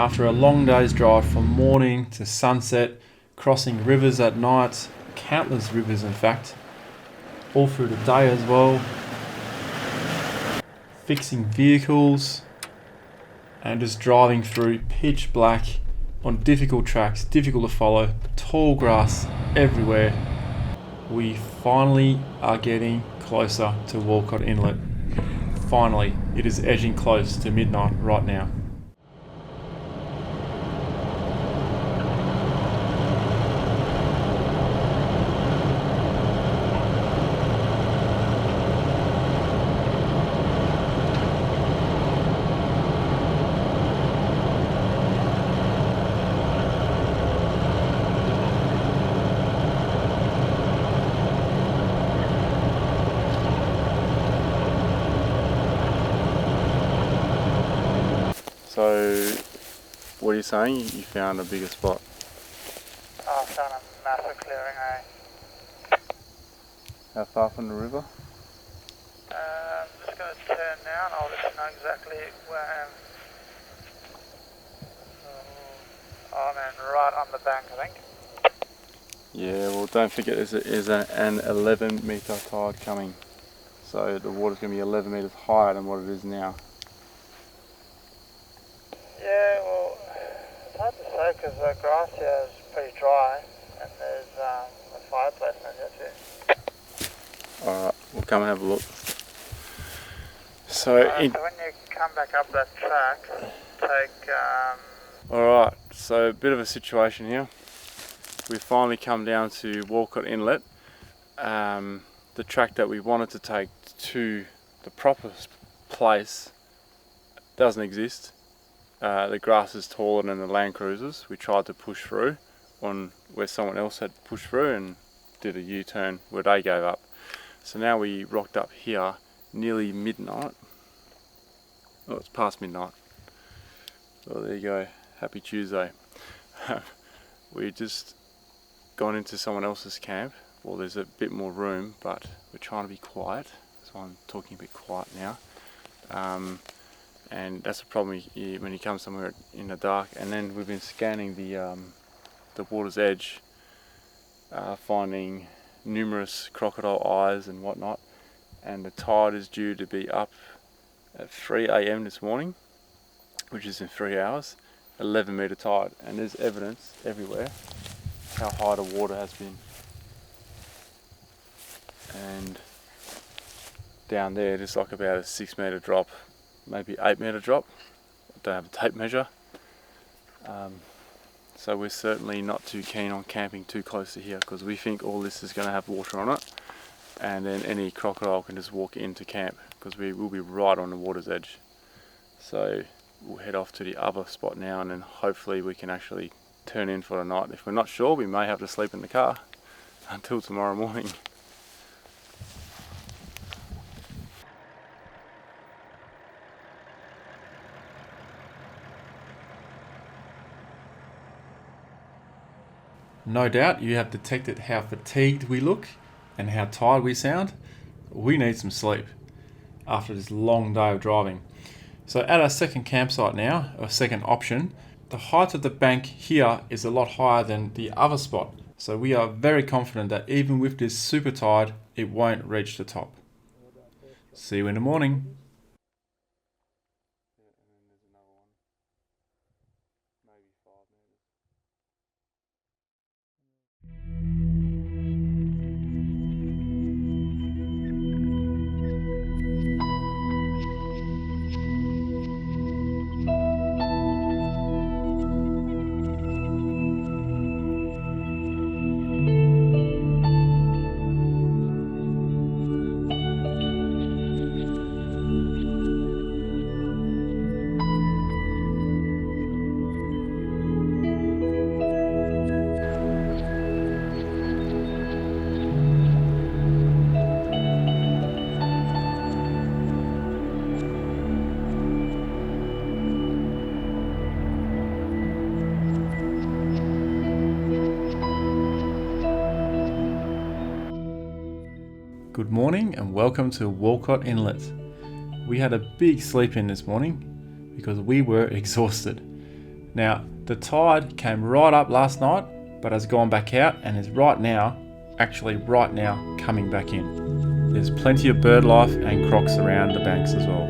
After a long day's drive from morning to sunset, crossing rivers at night, countless rivers in fact, all through the day as well, fixing vehicles and just driving through pitch black on difficult tracks, difficult to follow, tall grass everywhere, we finally are getting closer to Walcott Inlet. Finally, it is edging close to midnight right now. So, what are you saying? You found a bigger spot? I found a massive clearing, How far from the river? I'm just going to turn now and I'll let you know exactly where I am. I'm in right on the bank, I think. Yeah, well don't forget there's an 11 metre tide coming. So the water's going to be 11 metres higher than what it is now. Yeah, well, it's hard to say because the grass here is pretty dry and there's a fireplace in here too. Alright, we'll come and have a look. So when you come back up that track, take... Alright, so a bit of a situation here. We've finally come down to Walcott Inlet. The track that we wanted to take to the proper place doesn't exist. The grass is taller than the Land Cruisers. We tried to push through on where someone else had pushed through and did a U-turn where they gave up. So now we rocked up here nearly midnight. Oh, it's past midnight. Well, there you go. Happy Tuesday. We just gone into someone else's camp. Well, there's a bit more room, but we're trying to be quiet, so I'm talking a bit quiet now. And that's the problem when you come somewhere in the dark. And then we've been scanning the water's edge, finding numerous crocodile eyes and whatnot. And the tide is due to be up at 3 AM this morning, which is in 3 hours, 11 metre tide. And there's evidence everywhere how high the water has been. And down there, there's like about a 6 metre drop, maybe 8 metre drop. I don't have a tape measure. So we're certainly not too keen on camping too close to here because we think all this is going to have water on it, and then any crocodile can just walk into camp because we will be right on the water's edge. So we'll head off to the other spot now and then hopefully we can actually turn in for the night. If we're not sure, we may have to sleep in the car until tomorrow morning. No doubt you have detected how fatigued we look and how tired we sound. We need some sleep after this long day of driving. So at our second campsite now, our second option, the height of the bank here is a lot higher than the other spot. So we are very confident that even with this super tide, it won't reach the top. See you in the morning. Good morning and welcome to Walcott Inlet. We had a big sleep in this morning because we were exhausted. Now, the tide came right up last night, but has gone back out and is right now, coming back in. There's plenty of bird life and crocs around the banks as well.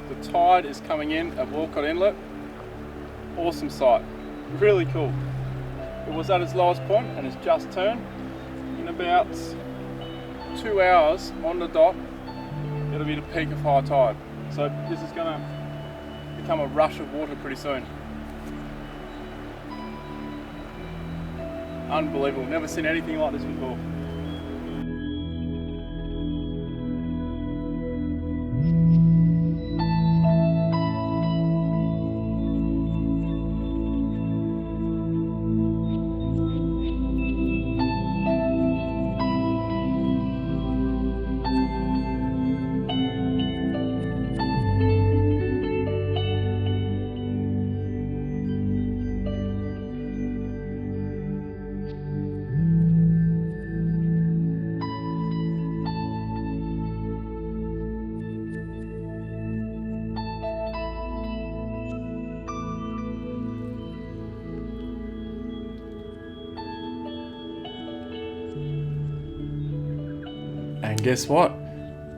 The tide is coming in at Walcott Inlet. Awesome sight, really cool. It was at its lowest point and it's just turned. In about 2 hours on the dot, it'll be the peak of high tide. So this is going to become a rush of water pretty soon. Unbelievable, never seen anything like this before. And guess what?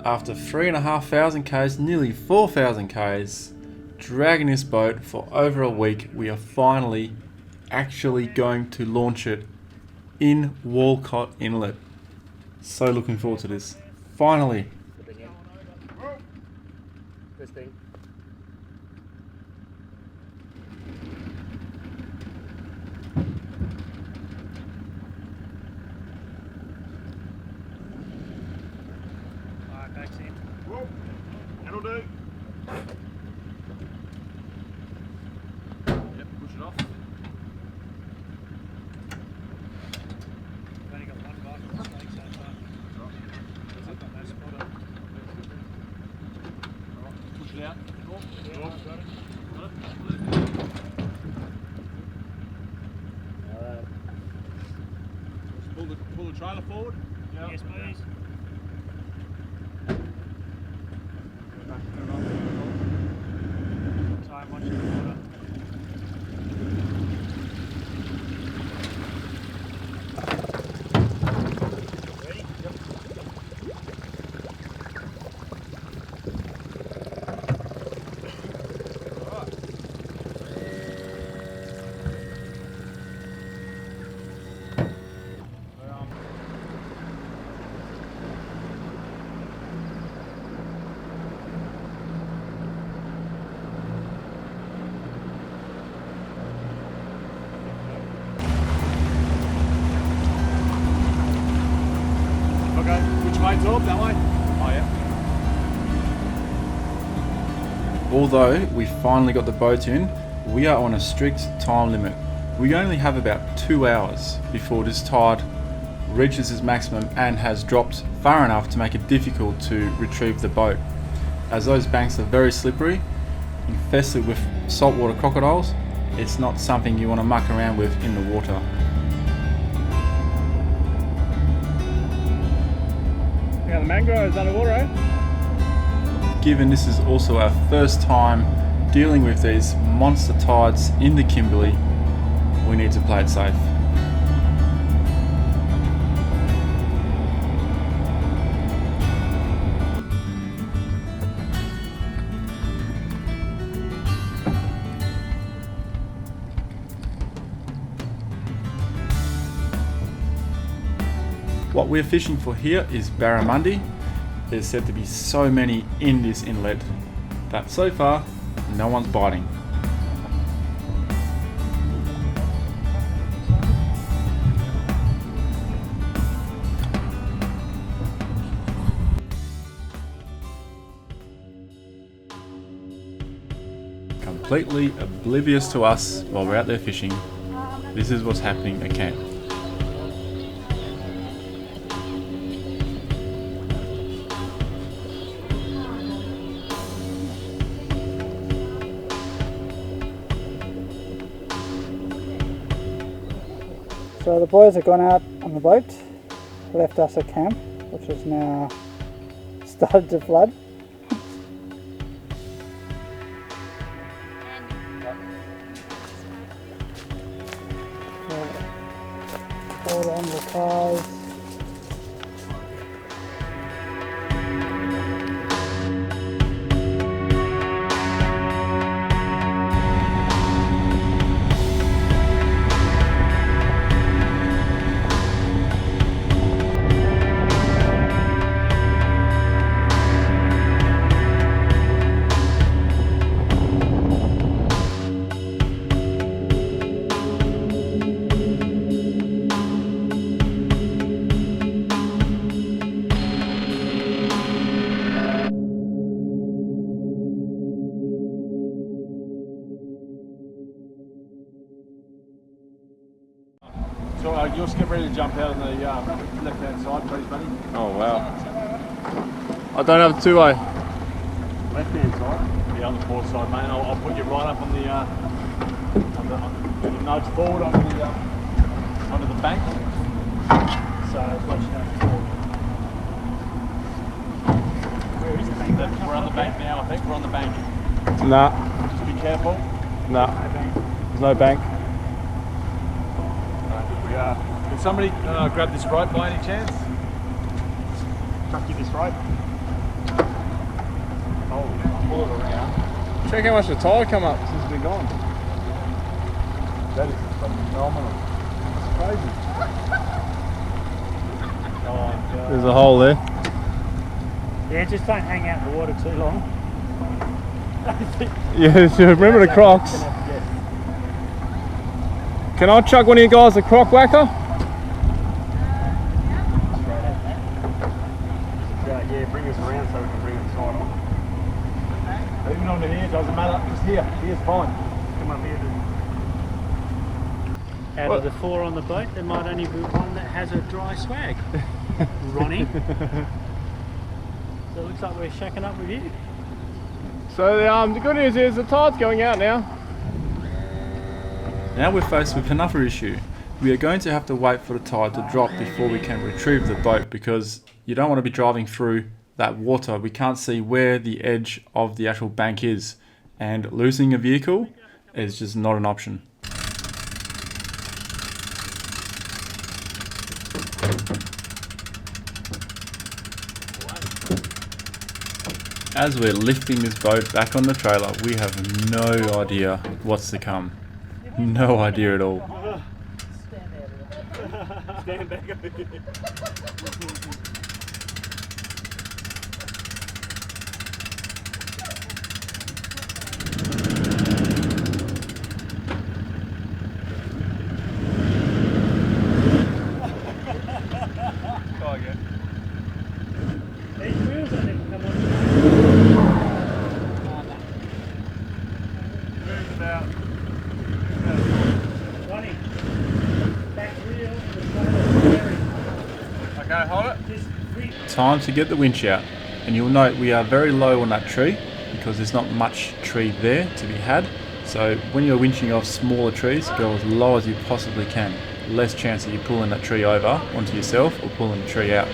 After 3,500 k's, nearly 4,000 k's, dragging this boat for over a week, we are finally actually going to launch it in Walcott Inlet. So looking forward to this. Finally. That'll do. Yep, push it off. I've only got one bite on the snake so far. I've got no spotter. Alright, push it out. Yeah, I've got it. Pull the trailer forward. Yep. Yes, please. Time watching the water. Ready? Yep. Okay, which way's up? That way? Oh yeah. Although we finally got the boat in, we are on a strict time limit. We only have about 2 hours before this tide reaches its maximum and has dropped far enough to make it difficult to retrieve the boat, as those banks are very slippery, infested with saltwater crocodiles. It's not something you want to muck around with in the water. Yeah, the mangroves underwater, eh? Given this is also our first time dealing with these monster tides in the Kimberley, we need to play it safe. What we're fishing for here is barramundi. There's said to be so many in this inlet that so far no one's biting. completely oblivious to us while we're out there fishing. This is what's happening at camp. So the boys have gone out on the boat, left us at camp, which is now started to flood. All on the cars. So you'll get ready to jump out on the left-hand side, please, buddy. Oh wow. I don't have a two-way. Left-hand side? Yeah, on the port side, mate. I'll put you right up on the, you nudge forward onto the bank. So, watch that forward. Where is the bank? We're on the bank now, I think. We're on the bank. Nah, Just be careful. nah. No bank. There's no bank. We are. Can somebody grab this rope by any chance? Chuck you this rope. Oh, pull it around. Check how much the tide come up since we've been gone. That is phenomenal. It's crazy. Oh, God. There's a hole there. Yeah, just don't hang out in the water too long. Yeah, so remember the crocs. Can I chuck one of you guys a croc whacker? Yeah, bring us around so we can bring it side on. Even on the here, doesn't matter. Just here. Here's fine. Come up here. Out of the 4 on the boat, there might only be one that has a dry swag. Ronnie. So it looks like we're shacking up with you. So the good news is the tide's going out now. Now we're faced with another issue. We are going to have to wait for the tide to drop before we can retrieve the boat, because you don't want to be driving through that water. We can't see where the edge of the actual bank is, and losing a vehicle is just not an option. As we're lifting this boat back on the trailer, we have no idea what's to come. No idea at all. Stand back over here. Try again. These wheels I think come on. Move about. Ronnie, back wheel, Okay, hold it. just free. Time to get the winch out, and you'll note we are very low on that tree because there's not much tree there to be had. So when you're winching off smaller trees, go as low as you possibly can. Less chance that you're pulling that tree over onto yourself or pulling the tree out.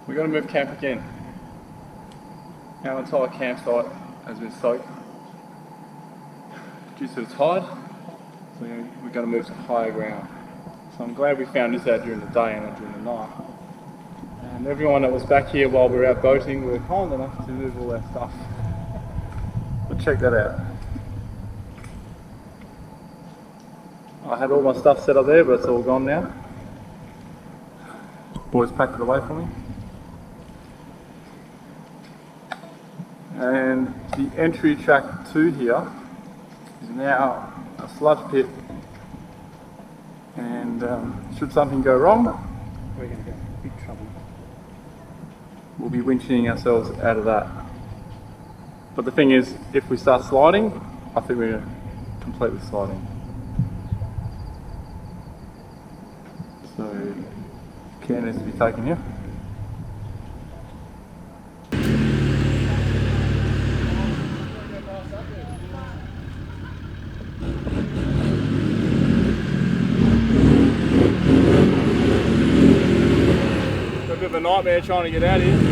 We've got to move camp again. Our entire campsite has been soaked due to the tide. So So we're going to move to higher ground. So I'm glad we found this out during the day and not during the night. And everyone that was back here while we were out boating were kind enough to move all their stuff. But check that out. I had all my stuff set up there, but it's all gone now. Boys packed it away for me. And the entry track to here is now a sludge pit. And should something go wrong, We're going to go big trouble. we'll be winching ourselves out of that. But the thing is, if we start sliding, I think we're completely sliding. So care needs to be taken here. Got a bit of a nightmare trying to get out here. Don't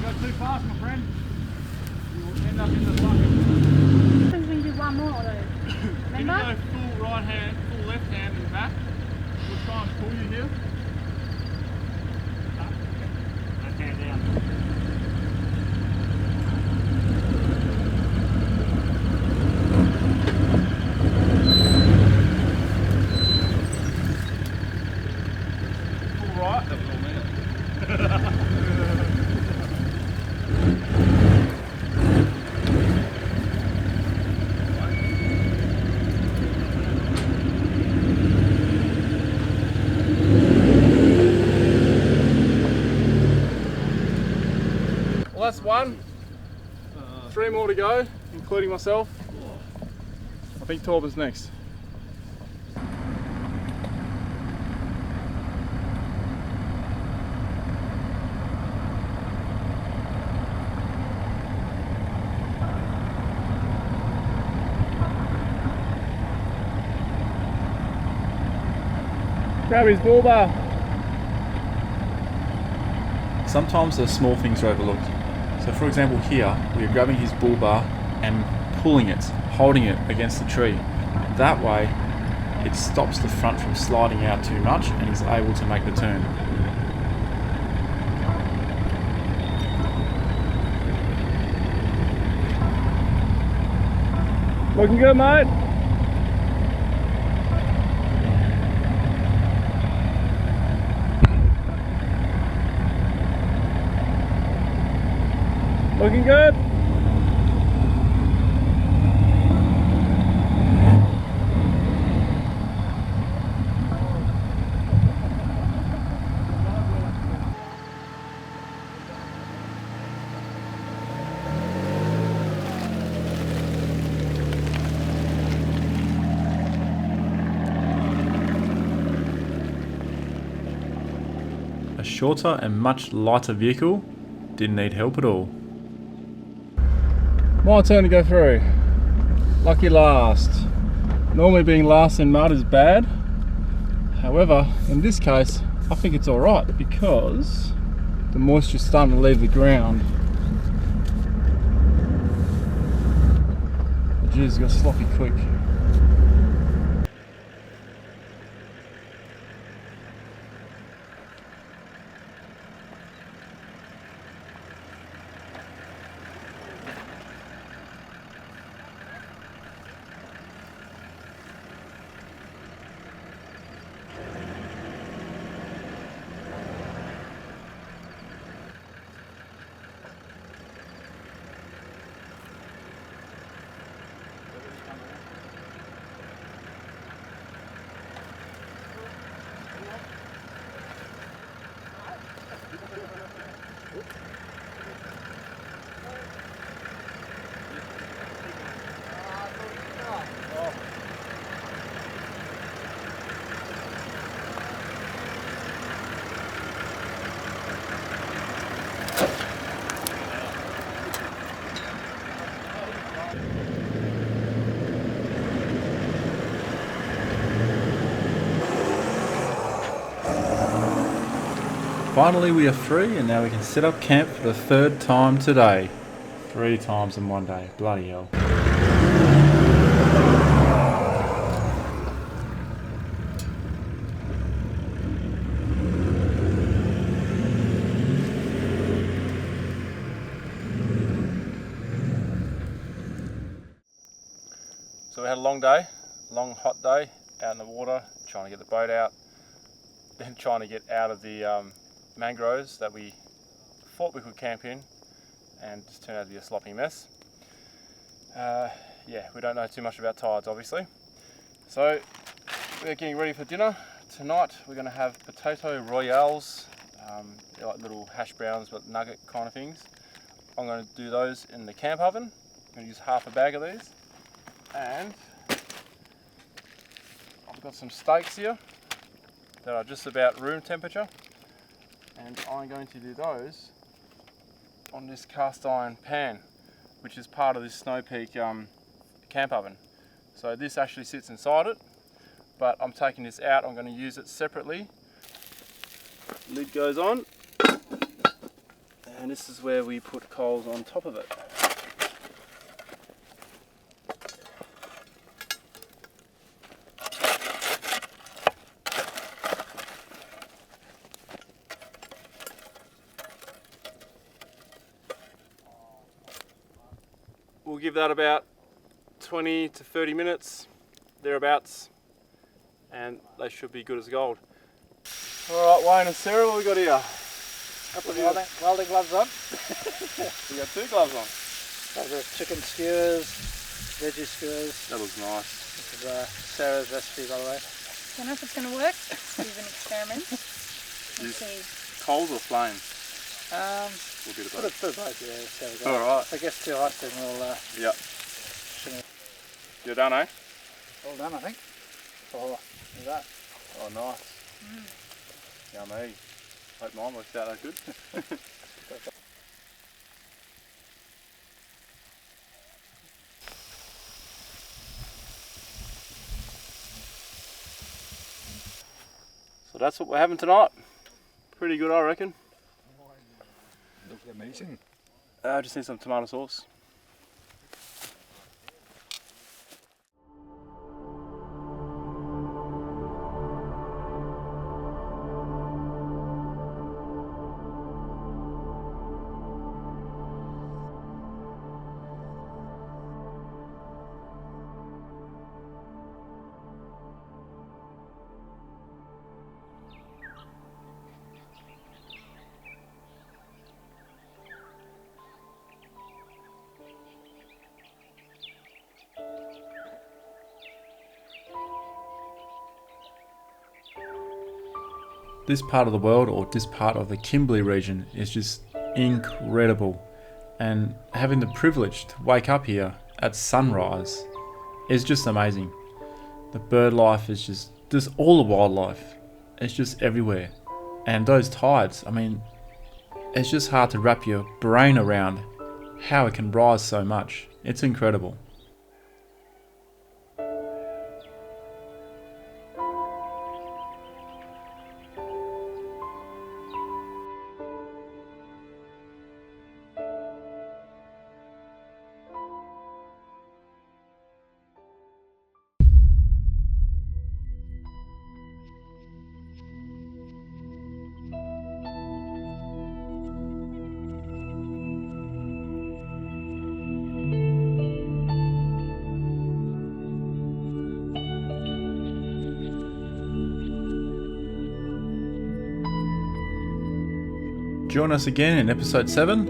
go too fast, my friend. You will end up in the bucket. We can do one more though. Can you Remember? go full right hand, full left hand in the back? We'll try and pull you here. Left hand down. Full right. That was all me. Well, that's one. 3 more to go, including myself. I think Torben's next. Grab his bull bar. Sometimes the small things are overlooked. So for example here, we are grabbing his bull bar and pulling it, holding it against the tree. That way it stops the front from sliding out too much and he's able to make the turn. Looking good, mate. Looking good. A shorter and much lighter vehicle didn't need help at all. My turn to go through. Lucky last. Normally being last in mud is bad. However, in this case, I think it's alright because the moisture's starting to leave the ground. The jizz got sloppy quick. Finally we are free and now we can set up camp for the 3rd time today. 3 times in one day, bloody hell. So we had a long day, long hot day out in the water, trying to get the boat out, then trying to get out of the mangroves that we thought we could camp in, and just turned out to be a sloppy mess. Yeah, we don't know too much about tides, obviously. So we're getting ready for dinner. Tonight we're going to have potato royales. They're like little hash browns but nugget kind of things. I'm going to do those in the camp oven. I'm going to use half a bag of these. And I've got some steaks here that are just about room temperature. And I'm going to do those on this cast iron pan, which is part of this Snow Peak camp oven. So this actually sits inside it, but I'm taking this out. I'm going to use it separately. Lid goes on, and this is where we put coals on top of it. We'll give that about 20 to 30 minutes, thereabouts, and they should be good as gold. Alright, Wayne and Sarah, what we got here? Couple of welding gloves on. We got 2 gloves on. Those are chicken skewers, veggie skewers. That looks nice. This is Sarah's recipe, by the way. Don't know if it's going to work. It's an experiment. Let's see. Coals or flames? We'll get put it both, yeah. So we go. Alright. If it gets too hot, then we'll... Yep. You're done, eh? All done, I think. Oh, look at that. Oh, nice. Yummy. Hope mine works out that good. So that's what we're having tonight. Pretty good, I reckon. Looks amazing. I just need some tomato sauce. This part of the world, or this part of the Kimberley region, is just incredible, and having the privilege to wake up here at sunrise is just amazing. The bird life is just all the wildlife, it's just everywhere. And those tides, I mean, it's just hard to wrap your brain around how it can rise so much. It's incredible. Join us again in episode 7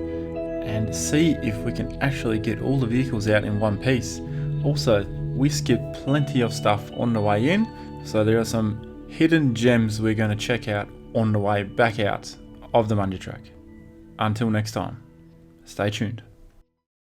and see if we can actually get all the vehicles out in one piece. Also, we skipped plenty of stuff on the way in, so there are some hidden gems we're going to check out on the way back out of the Mundy track. Until next time, stay tuned.